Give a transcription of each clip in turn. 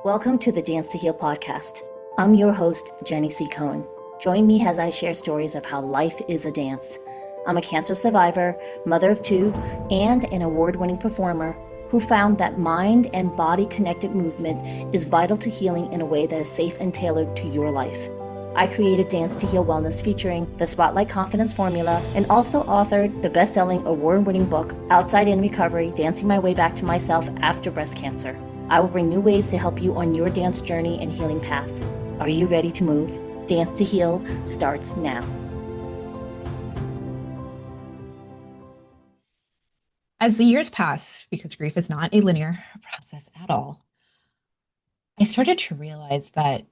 Welcome to the Dance to Heal podcast. I'm your host, Jenny C. Cohen. Join me as I share stories of how life is a dance. I'm a cancer survivor, mother of two, and an award-winning performer who found that mind and body connected movement is vital to healing in a way that is safe and tailored to your life. I created Dance to Heal Wellness featuring the Spotlight Confidence Formula and also authored the best-selling award-winning book, Outside In Recovery, Dancing My Way Back to Myself After Breast Cancer. I will bring new ways to help you on your dance journey and healing path. Are you ready to move? Dance to Heal starts now. As the years pass, because grief is not a linear process at all, I started to realize that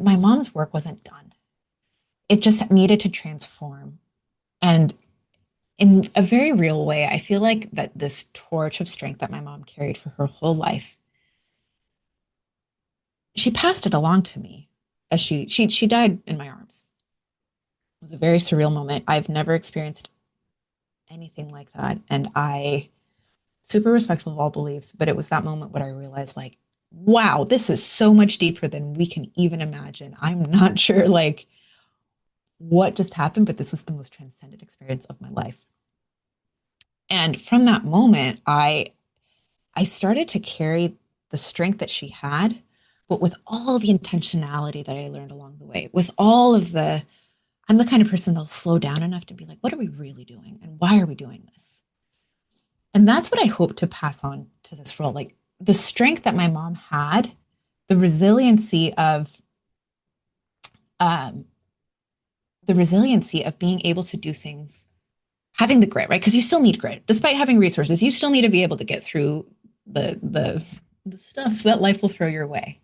my mom's work wasn't done. It just needed to transform. And in a very real way, I feel like that this torch of strength that my mom carried for her whole life, she passed it along to me as she died in my arms. It was a very surreal moment. I've never experienced anything like that. And super respectful of all beliefs, but it was that moment where I realized wow, this is so much deeper than we can even imagine. I'm not sure what just happened, but this was the most transcendent experience of my life. And from that moment, I started to carry the strength that she had, but with all the intentionality that I learned along the way, with all of I'm the kind of person that'll slow down enough to be like, what are we really doing? And why are we doing this? And that's what I hope to pass on to this role. The strength that my mom had, the resiliency of being able to do things, having the grit, right? Because you still need grit. Despite having resources, you still need to be able to get through the stuff that life will throw your way.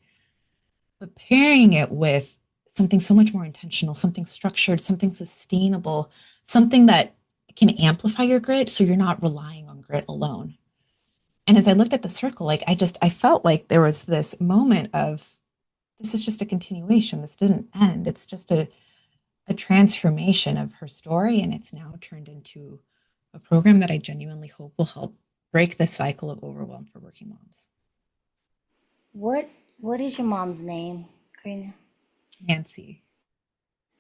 But pairing it with something so much more intentional, something structured, something sustainable, something that can amplify your grit so you're not relying on grit alone. And as I looked at the circle, I felt like there was this moment of, this is just a continuation. This didn't end. It's just a transformation of her story. And it's now turned into a program that I genuinely hope will help break the cycle of overwhelm for working moms. What is your mom's name, Corina? Nancy.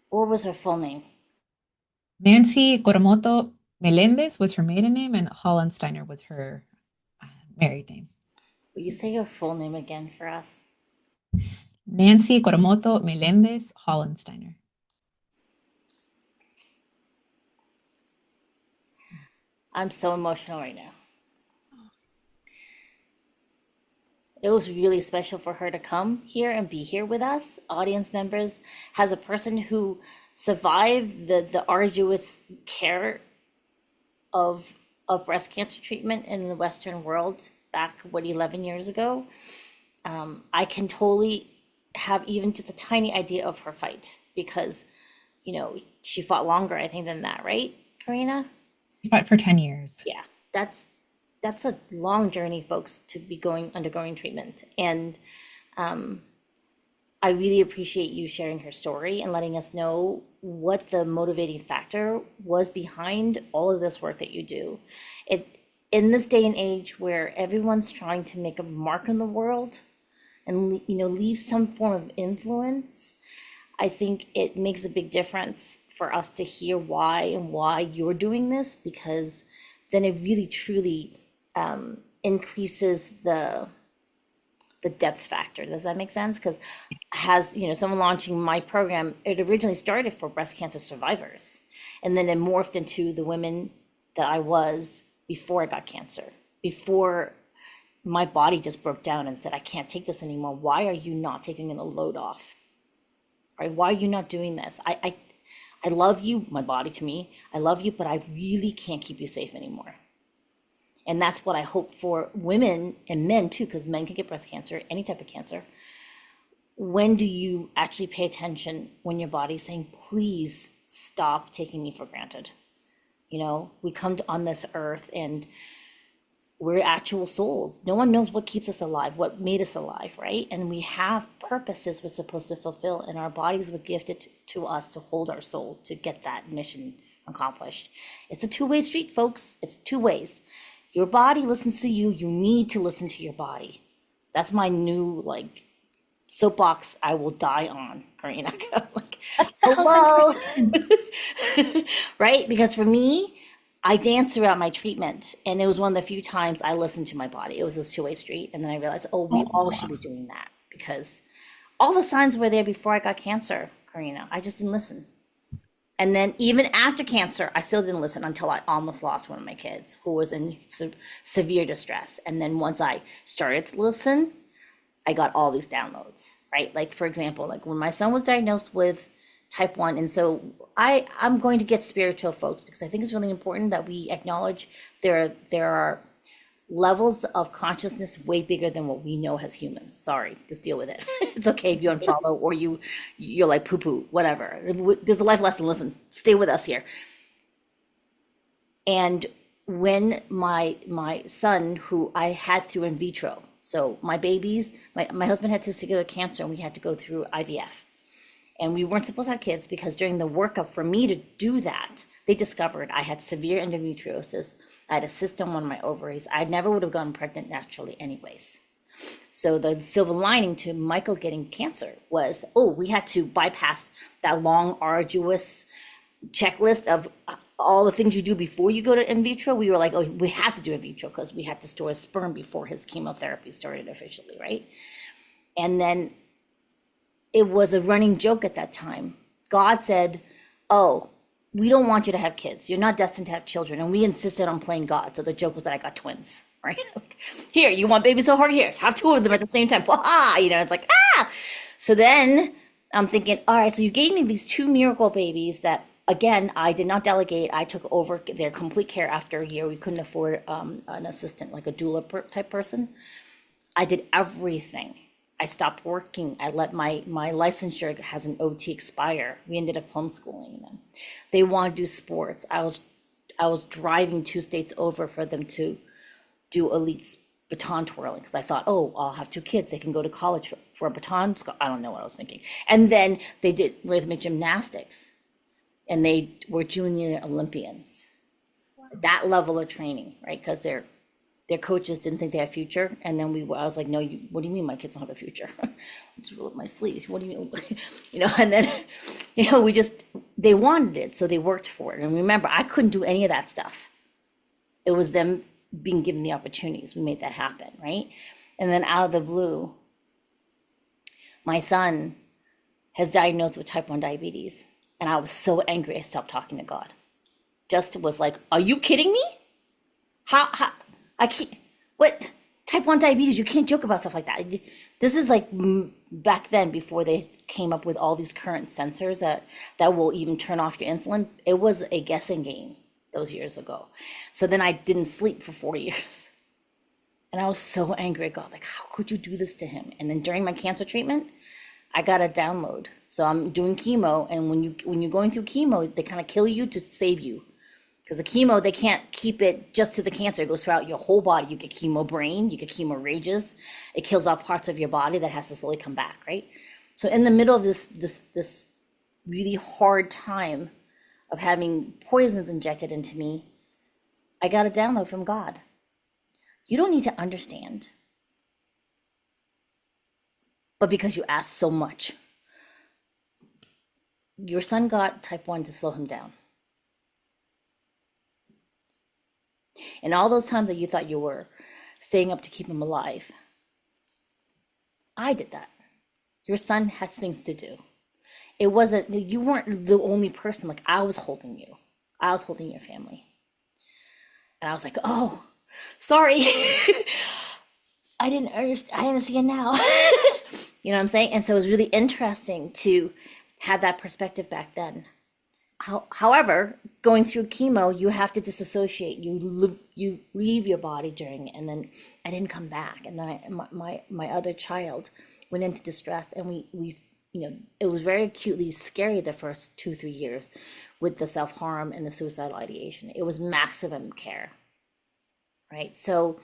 What was her full name? Nancy Coromoto Melendez was her maiden name, and Hollensteiner was her married name. Will you say your full name again for us? Nancy Coromoto Melendez Hollensteiner. I'm so emotional right now. It was really special for her to come here and be here with us, audience members, as a person who survived the arduous care of breast cancer treatment in the Western world back, 11 years ago. I can totally have even just a tiny idea of her fight because, she fought longer, I think, than that, right, Corina? She fought for 10 years. Yeah, that's a long journey, folks, to be undergoing treatment. And I really appreciate you sharing her story and letting us know what the motivating factor was behind all of this work that you do. In this day and age where everyone's trying to make a mark in the world and leave some form of influence, I think it makes a big difference for us to hear why you're doing this, because then it really truly increases the depth factor. Does that make sense? Because someone launching my program, it originally started for breast cancer survivors, and then it morphed into the women that I was before I got cancer, before my body just broke down and said, I can't take this anymore. Why are you not taking the load off? Right? Why are you not doing this? I love you, my body to me. I love you, but I really can't keep you safe anymore. And that's what I hope for women and men too, because men can get breast cancer, any type of cancer. When do you actually pay attention when your body's saying, please stop taking me for granted? We come on this earth and we're actual souls. No one knows what keeps us alive, what made us alive, right? And we have purposes we're supposed to fulfill, and our bodies were gifted to us to hold our souls, to get that mission accomplished. It's a two-way street, folks. It's two ways. Your body listens to you. You need to listen to your body. That's my new like soapbox I will die on, Karina. Like, How was that hello. your Right? Because for me, I danced throughout my treatment, and it was one of the few times I listened to my body. It was this two-way street. And then I realized, oh, we all should be doing that because all the signs were there before I got cancer, Karina. I just didn't listen. And then even after cancer, I still didn't listen until I almost lost one of my kids who was in severe distress. And then once I started to listen, I got all these downloads, right? Like for example, like when my son was diagnosed with type 1, and so I'm going to get spiritual, folks, because I think it's really important that we acknowledge there are levels of consciousness way bigger than what we know as humans. Sorry, just deal with it. It's okay if you unfollow or you're like poo poo, whatever. There's a life lesson. Listen, stay with us here. And when my son, who I had through in vitro, so my babies, my husband had testicular cancer, and we had to go through IVF. And we weren't supposed to have kids because during the workup for me to do that, they discovered I had severe endometriosis. I had a cyst on one of my ovaries. I never would have gotten pregnant naturally anyways. So the silver lining to Michael getting cancer was, oh, we had to bypass that long, arduous checklist of all the things you do before you go to in vitro. We were like, oh, we have to do in vitro because we had to store his sperm before his chemotherapy started officially, right? And then it was a running joke at that time. God said, oh, we don't want you to have kids. You're not destined to have children. And we insisted on playing God. So the joke was that I got twins, right? Here, you want babies so hard? Here, have two of them at the same time. It's like, ah. So then I'm thinking, all right, so you gave me these two miracle babies that, again, I did not delegate. I took over their complete care after a year. We couldn't afford an assistant, like a doula type person. I did everything. I stopped working. I let my licensure has an OT expire. We ended up homeschooling them. They want to do sports. I was driving 2 states over for them to do elite baton twirling because I thought, oh, I'll have 2 kids. They can go to college for a baton. I don't know what I was thinking. And then they did rhythmic gymnastics, and they were junior Olympians. That level of training, right? Because their coaches didn't think they had a future. And then I was like, no, what do you mean my kids don't have a future? Just roll up my sleeves. What do you mean? And then, they wanted it. So they worked for it. And remember, I couldn't do any of that stuff. It was them being given the opportunities. We made that happen, right? And then out of the blue, my son has diagnosed with type 1 diabetes. And I was so angry, I stopped talking to God. Just was like, are you kidding me? How I can't, what, type 1 diabetes, you can't joke about stuff like that. This is like back then, before they came up with all these current sensors that will even turn off your insulin. It was a guessing game those years ago. So then I didn't sleep for 4 years. And I was so angry at God, like, how could you do this to him? And then during my cancer treatment, I got a download. So I'm doing chemo, and when you're going through chemo, they kind of kill you to save you. Because the chemo, they can't keep it just to the cancer. It goes throughout your whole body. You get chemo brain, you get chemo rages. It kills off parts of your body that has to slowly come back, right? So in the middle of this really hard time of having poisons injected into me, I got a download from God. You don't need to understand. But because you asked so much, your son got type 1 to slow him down. And all those times that you thought you were staying up to keep him alive, I did that. Your son has things to do. It wasn't, you weren't the only person. Like, I was holding you. I was holding your family. And I was like, oh, sorry. I didn't understand. I understand now. You know what I'm saying? And so it was really interesting to have that perspective back then. However, going through chemo, you have to disassociate. You leave your body during it, and then I didn't come back. And then my other child went into distress, and we it was very acutely scary the first 2-3 years with the self-harm and the suicidal ideation. It was maximum care, right? So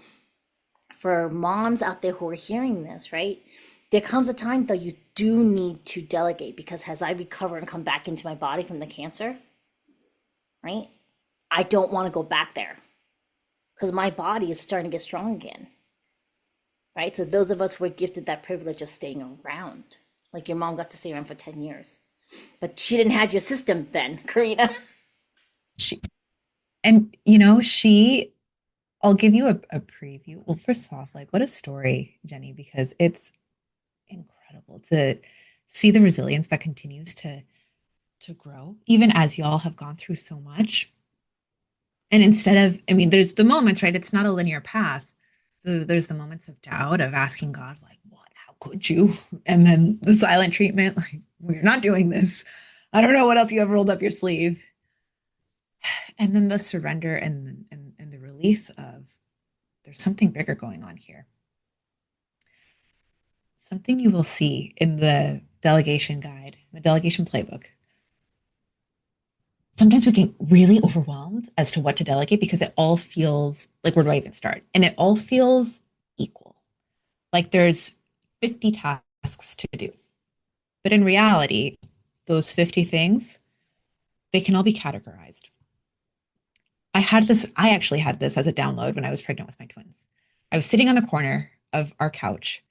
for moms out there who are hearing this, right, there comes a time though you do need to delegate, because as I recover and come back into my body from the cancer, right, I don't want to go back there because my body is starting to get strong again. right? So those of us who were gifted that privilege of staying around, like your mom got to stay around for 10 years, but she didn't have your system then, Karina. She, and you know, I'll give you a preview. Well, first off, like what a story, Jenny, because it's incredible to see the resilience that continues to grow, even as y'all have gone through so much. And instead of, I mean, there's the moments, right? It's not a linear path. So there's the moments of doubt, of asking God, like, what? How could you? And then the silent treatment, like, we're not doing this. I don't know what else you have rolled up your sleeve. And then the surrender and the release of there's something bigger going on here. Something you will see in the delegation guide, the delegation playbook. Sometimes we get really overwhelmed as to what to delegate because it all feels like, where do I even start? And it all feels equal. Like there's 50 tasks to do. But in reality, those 50 things, they can all be categorized. I actually had this as a download when I was pregnant with my twins. I was sitting on the corner of our couch,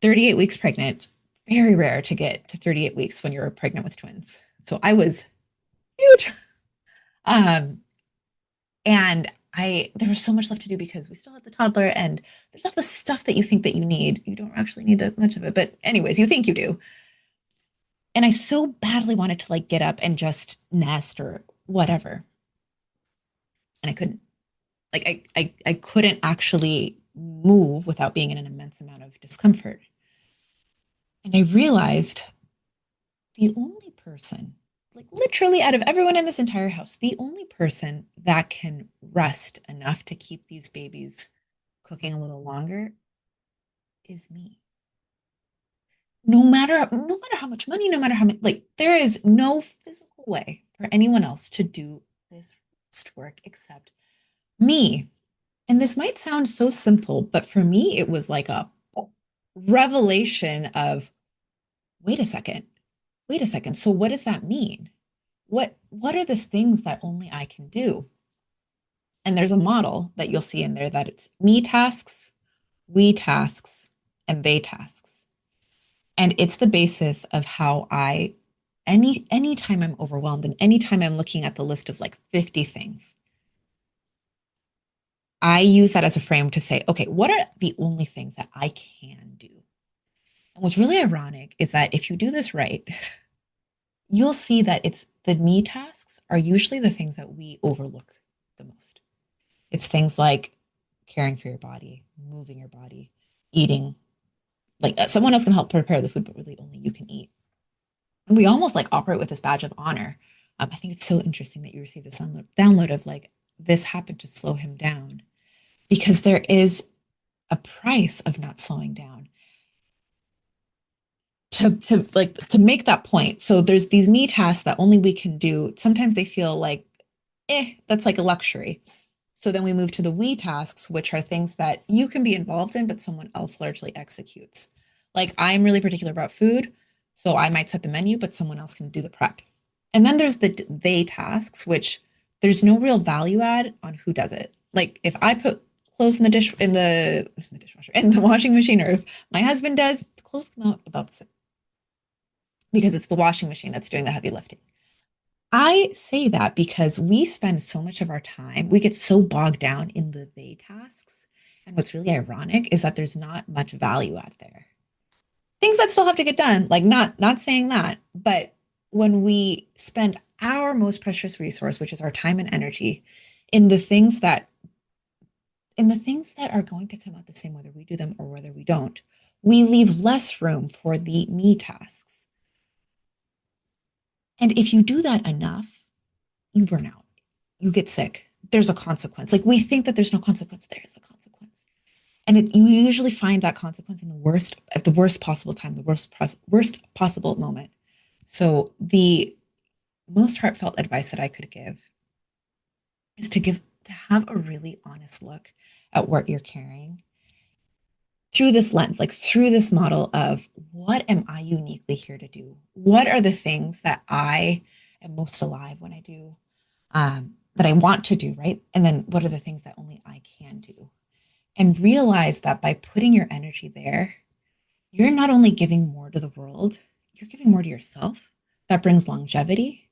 38 weeks pregnant. Very rare to get to 38 weeks when you're pregnant with twins. So I was huge. Um, and there was so much left to do because we still had the toddler and there's all the stuff that you think that you need. You don't actually need that much of it. But anyways, you think you do. And I so badly wanted to like get up and just nest or whatever. And I couldn't. Like I couldn't actually move without being in an immense amount of discomfort. And I realized the only person, like literally out of everyone in this entire house, the only person that can rest enough to keep these babies cooking a little longer is me. No matter how much money, no matter how much, like there is no physical way for anyone else to do this rest work except me. And this might sound so simple, but for me, it was like a revelation of, wait a second, wait a second. So what does that mean? What are the things that only I can do? And there's a model that you'll see in there that it's me tasks, we tasks, and they tasks. And it's the basis of how anytime I'm overwhelmed and anytime I'm looking at the list of like 50 things, I use that as a frame to say, okay, what are the only things that I can do? And what's really ironic is that if you do this right, you'll see that it's the me tasks are usually the things that we overlook the most. It's things like caring for your body, moving your body, eating. Like someone else can help prepare the food, but really only you can eat. And we almost like operate with this badge of honor. I think it's so interesting that you receive this download of like, this happened to slow him down because there is a price of not slowing down to make that point. So there's these me tasks that only we can do. Sometimes they feel like, that's like a luxury. So then we move to the we tasks, which are things that you can be involved in, but someone else largely executes. Like I'm really particular about food, so I might set the menu, but someone else can do the prep. And then there's the they tasks, which there's no real value add on who does it. Like if I put clothes in the dishwasher in the washing machine, or if my husband does, the clothes come out about the same because it's the washing machine that's doing the heavy lifting. I say that because we spend so much of our time, we get so bogged down in the they tasks. And what's really ironic is that there's not much value out there. Things that still have to get done, like not saying that, but when we spend our most precious resource, which is our time and energy, in the things that are going to come out the same whether we do them or whether we don't, we leave less room for the me tasks. And if you do that enough, you burn out, you get sick. There's a consequence. Like we think that there's no consequence. There's a consequence. And you usually find that consequence at the worst possible time, the worst possible moment. So the most heartfelt advice that I could give is to have a really honest look at what you're carrying through this lens, like through this model of what am I uniquely here to do? What are the things that I am most alive when I do, that I want to do, right? And then what are the things that only I can do? and realize that by putting your energy there, you're not only giving more to the world, you're giving more to yourself. That brings longevity.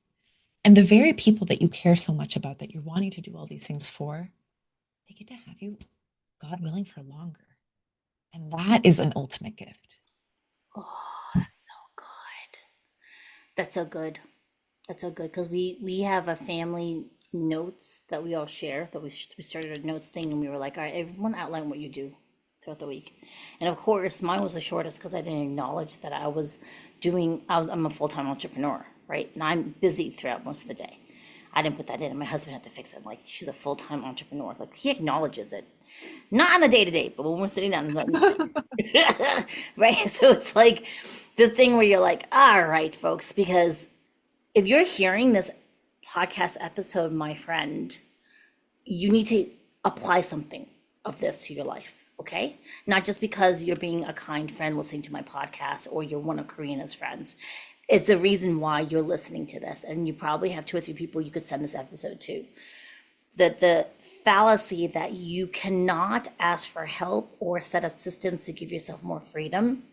And the very people that you care so much about, that you're wanting to do all these things for, they get to have you, God willing, for longer. And that is an ultimate gift. Oh, that's so good. That's so good. That's so good because we have a family notes that we all share. That we started a notes thing, and we were like, all right, everyone outline what you do throughout the week. And of course, mine was the shortest because I didn't acknowledge that I'm a full time entrepreneur, right? And I'm busy throughout most of the day. I didn't put that in, and my husband had to fix it. Like, she's a full time entrepreneur. Like, he acknowledges it, not on the day to day, but when we're sitting down and like, right? So it's like the thing where you're like, all right, folks, because if you're hearing this podcast episode, my friend, you need to apply something of this to your life, okay? Not just because you're being a kind friend listening to my podcast or you're one of Karina's friends. It's a reason why you're listening to this, and you probably have 2 or 3 people you could send this episode to. That the fallacy that you cannot ask for help or set up systems to give yourself more freedom,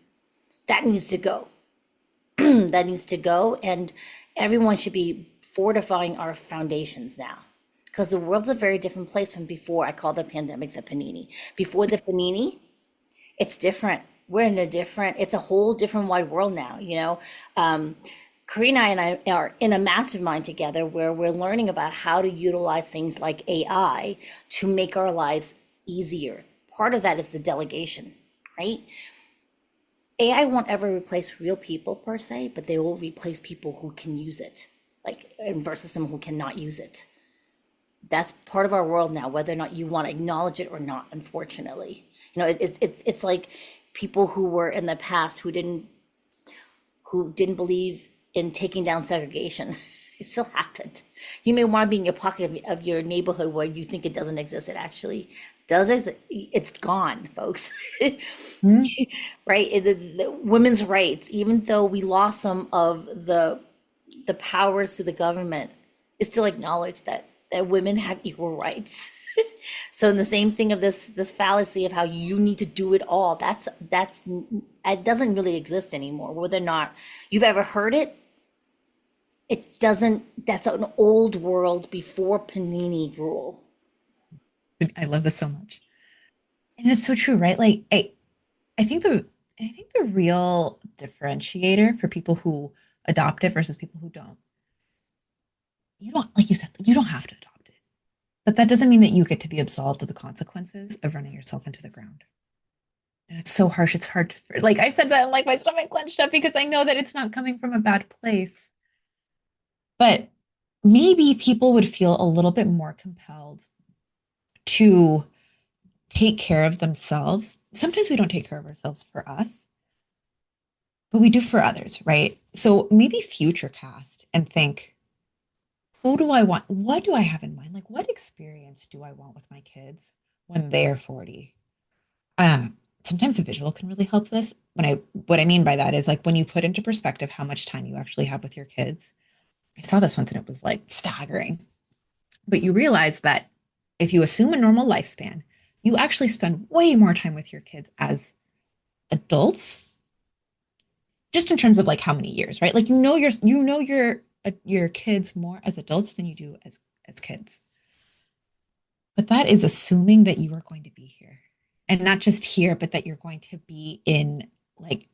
that needs to go. That needs to go, and everyone should be fortifying our foundations now, because the world's a very different place from before. I call the pandemic the panini. Before the panini, it's different. We're in a different, it's a whole different wide world now, you know. Karina and I are in a mastermind together where we're learning about how to utilize things like AI to make our lives easier. Part of that is the delegation, right? AI won't ever replace real people per se, but they will replace people who can use it, like, and versus someone who cannot use it. That's part of our world now, whether or not you want to acknowledge it or not, unfortunately. You know, it's like people who were in the past who didn't believe in taking down segregation. It still happened. You may want to be in your pocket of your neighborhood where you think it doesn't exist. It actually does exist. It's gone, folks. Mm. Right? The women's rights, even though we lost some of the powers to the government, it's still acknowledged that women have equal rights. So in the same thing of this fallacy of how you need to do it all, that's it doesn't really exist anymore. Whether or not you've ever heard it, it doesn't. That's an old world before Panini rule. I love this so much. And it's so true, right? Like I think the real differentiator for people who adopt it versus people who don't, you don't, like you said, you don't have to adopt it. But that doesn't mean that you get to be absolved of the consequences of running yourself into the ground. And it's so harsh. It's hard to, like I said that, and like my stomach clenched up because I know that it's not coming from a bad place. But maybe people would feel a little bit more compelled to take care of themselves. Sometimes we don't take care of ourselves for us, but we do for others, right? So maybe future cast and think, who do I want? What do I have in mind? Like, what experience do I want with my kids when they're 40? Sometimes a visual can really help this. What I mean by that is like when you put into perspective how much time you actually have with your kids. I saw this once and it was like staggering. But you realize that if you assume a normal lifespan, you actually spend way more time with your kids as adults, just in terms of like how many years, right? Like your kids more as adults than you do as kids. But that is assuming that you are going to be here. And not just here, but that you're going to be in like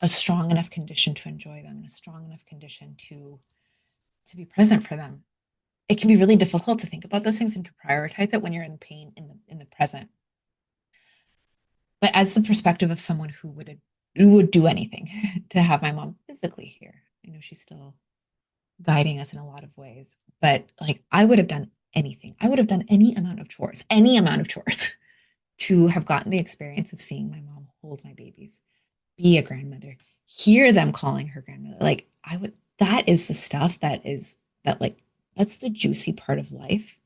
a strong enough condition to enjoy them, and a strong enough condition to be present for them. It can be really difficult to think about those things and to prioritize it when you're in pain in the present. But as the perspective of someone who would do anything to have my mom physically here, I know she's still guiding us in a lot of ways, but like I would have done anything. I would have done any amount of chores to have gotten the experience of seeing my mom hold my babies, be a grandmother, hear them calling her grandmother. Like that is the stuff that's the juicy part of life.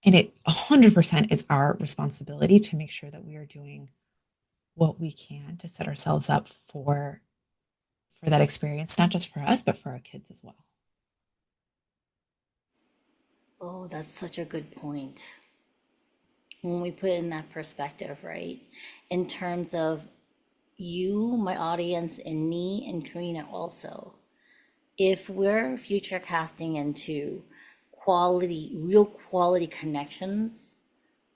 And it 100% is our responsibility to make sure that we are doing what we can to set ourselves up for that experience, not just for us, but for our kids as well. Oh, that's such a good point. when we put it in that perspective, right? In terms of you, my audience, and me and Karina also, if we're future casting into quality, real quality connections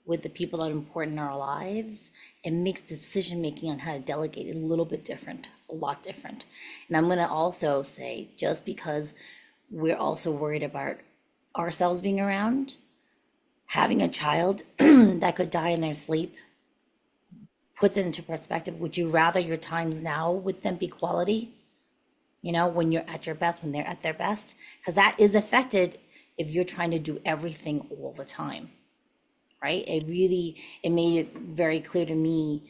with the people that are important in our lives, it makes decision making on how to delegate a little bit different, a lot different. And I'm going to also say, just because we're also worried about ourselves being around, having a child that could die in their sleep puts it into perspective. Would you rather your times now with them be quality? You know, when you're at your best, when they're at their best, because that is affected if you're trying to do everything all the time, right? It made it very clear to me.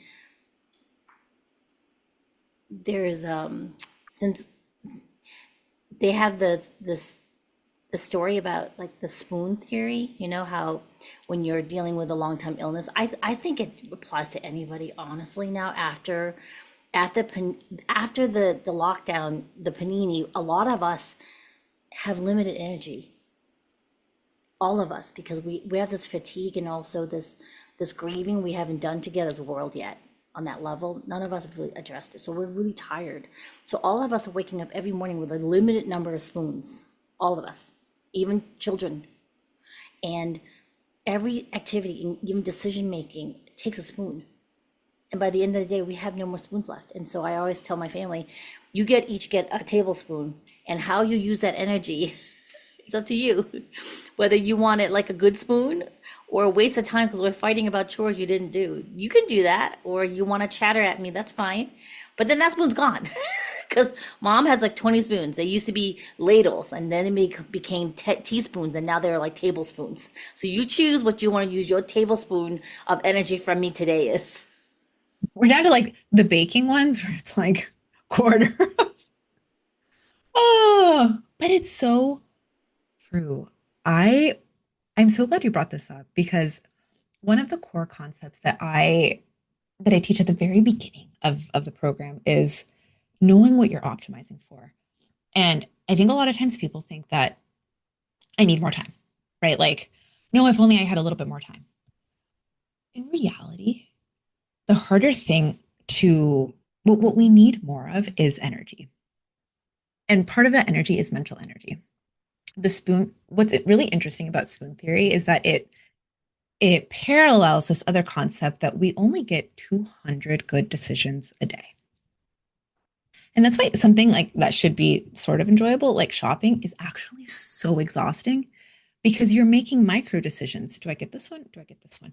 There's since they have the story about like the spoon theory, you know, how when you're dealing with a long-term illness, I think it applies to anybody, honestly, now after after the lockdown, the panini, a lot of us have limited energy, all of us, because we have this fatigue and also this grieving we haven't done together as a world yet on that level. None of us have really addressed it. So we're really tired. So all of us are waking up every morning with a limited number of spoons, all of us, even children. And every activity, even decision making, takes a spoon. And by the end of the day, we have no more spoons left. And so I always tell my family, you each get a tablespoon, and how you use that energy, it's up to you. Whether you want it like a good spoon or a waste of time because we're fighting about chores you didn't do. You can do that, or you want to chatter at me, that's fine. But then that spoon's gone. Because mom has like 20 spoons. They used to be ladles, and then it became teaspoons, and now they're like tablespoons. So you choose what you want to use your tablespoon of energy from me today is. We're down to like the baking ones where it's like quarter. Oh, but it's so true. I I'm so glad you brought this up because one of the core concepts that I teach at the very beginning of the program is knowing what you're optimizing for. And I think a lot of times people think that I need more time, right? Like, no, if only I had a little bit more time. In reality, the harder thing to what we need more of is energy. And part of that energy is mental energy. What's really interesting about spoon theory is that it parallels this other concept that we only get 200 good decisions a day. And that's why something like that should be sort of enjoyable, like shopping, is actually so exhausting because you're making micro decisions. Do I get this one? Do I get this one?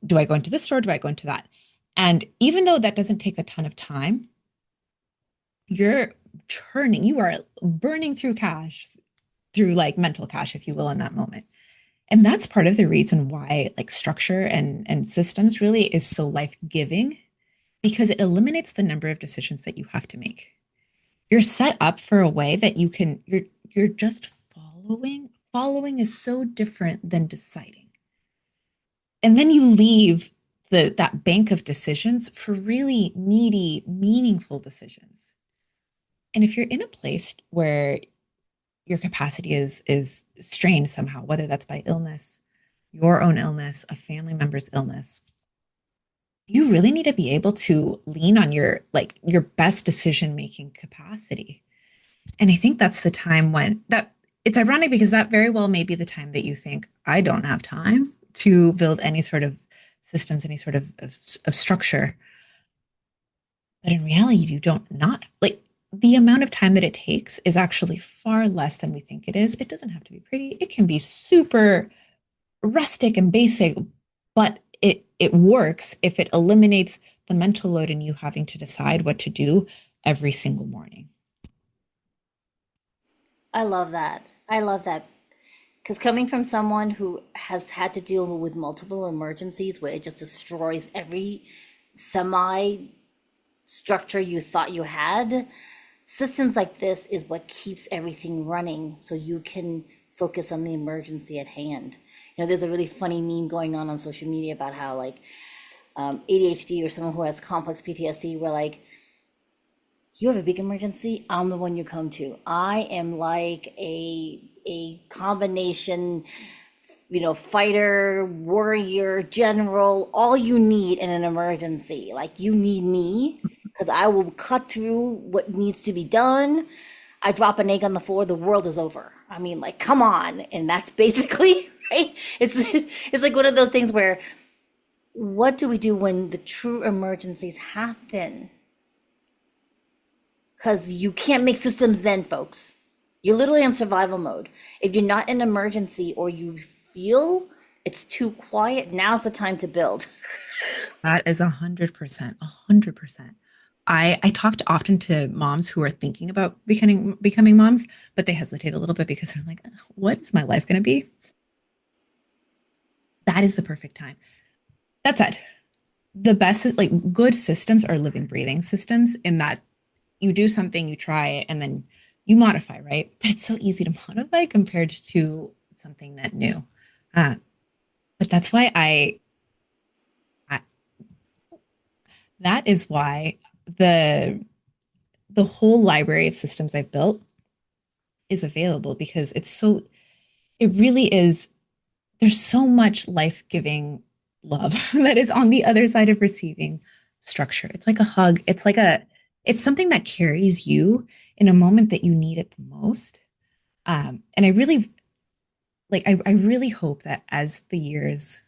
Do I go into this store? Do I go into that? And even though that doesn't take a ton of time, you are burning through cash, through like mental cash, if you will, in that moment. And that's part of the reason why like structure and systems really is so life-giving because it eliminates the number of decisions that you have to make. You're set up for a way that you're just following. Following is so different than deciding. And then you leave that bank of decisions for really meaty, meaningful decisions. And if you're in a place where your capacity is strained somehow, whether that's by illness, your own illness, a family member's illness, you really need to be able to lean on your best decision making capacity. And I think that's the time when that it's ironic because that very well may be the time that you think, I don't have time to build any sort of systems, any sort of structure. But in reality, you don't not like the amount of time that it takes is actually far less than we think it is. It doesn't have to be pretty. It can be super rustic and basic, but it works if it eliminates the mental load in you having to decide what to do every single morning. I love that. I love that. Because coming from someone who has had to deal with multiple emergencies where it just destroys every semi structure you thought you had, systems like this is what keeps everything running so you can focus on the emergency at hand. You know, there's a really funny meme going on social media about how like ADHD or someone who has complex PTSD, where like, you have a big emergency, I'm the one you come to. I am like a combination fighter, warrior, general, all you need in an emergency. Like, you need me because I will cut through what needs to be done. I drop an egg on the floor, the world is over. I mean, like, come on. And that's basically, right? It's like one of those things where, what do we do when the true emergencies happen? Because you can't make systems then, folks. You're literally in survival mode. If you're not in emergency or you feel it's too quiet, now's the time to build. That is 100%, 100%. I talked often to moms who are thinking about becoming moms, but they hesitate a little bit because they're like, what is my life going to be? That is the perfect time. That said, the best, like good systems are living, breathing systems in that you do something, you try it, and then you modify, right? But it's so easy to modify compared to something that new. Uh, but that's why I that is why the the whole library of systems I've built is available because it really is, there's so much life-giving love that is on the other side of receiving structure. It's like a hug. It's something that carries you in a moment that you need it the most. And I really hope that as the years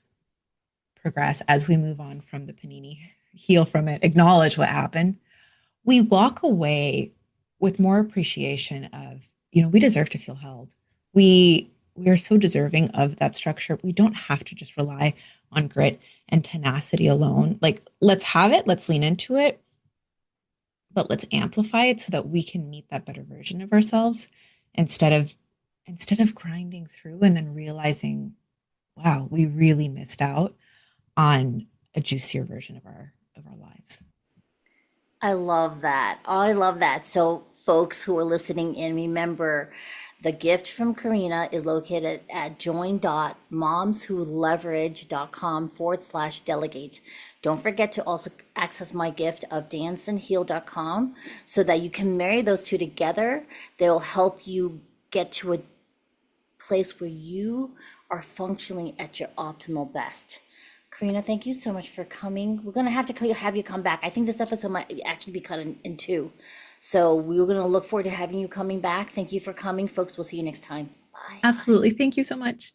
progress, as we move on from the panini, heal from it, acknowledge what happened, we walk away with more appreciation of, we deserve to feel held. We are so deserving of that structure. We don't have to just rely on grit and tenacity alone. Like, let's have it, let's lean into it, but let's amplify it so that we can meet that better version of ourselves instead of grinding through and then realizing, wow, we really missed out on a juicier version of our lives. I love that. Oh, I love that. So, folks who are listening in, remember the gift from Corina is located at join.momswholeverage.com/delegate. Don't forget to also access my gift of danceandheal.com so that you can marry those two together. They'll help you get to a place where you are functioning at your optimal best. Karina, thank you so much for coming. We're gonna have to have you come back. I think this episode might actually be cut in two. So we were gonna look forward to having you coming back. Thank you for coming, folks. We'll see you next time. Bye. Absolutely. Thank you so much.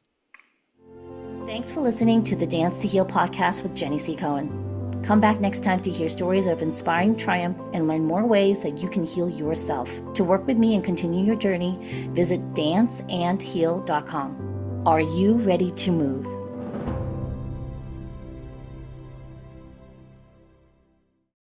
Thanks for listening to the Dance to Heal podcast with Jenny C. Cohen. Come back next time to hear stories of inspiring triumph and learn more ways that you can heal yourself. To work with me and continue your journey, visit danceandheal.com. Are you ready to move?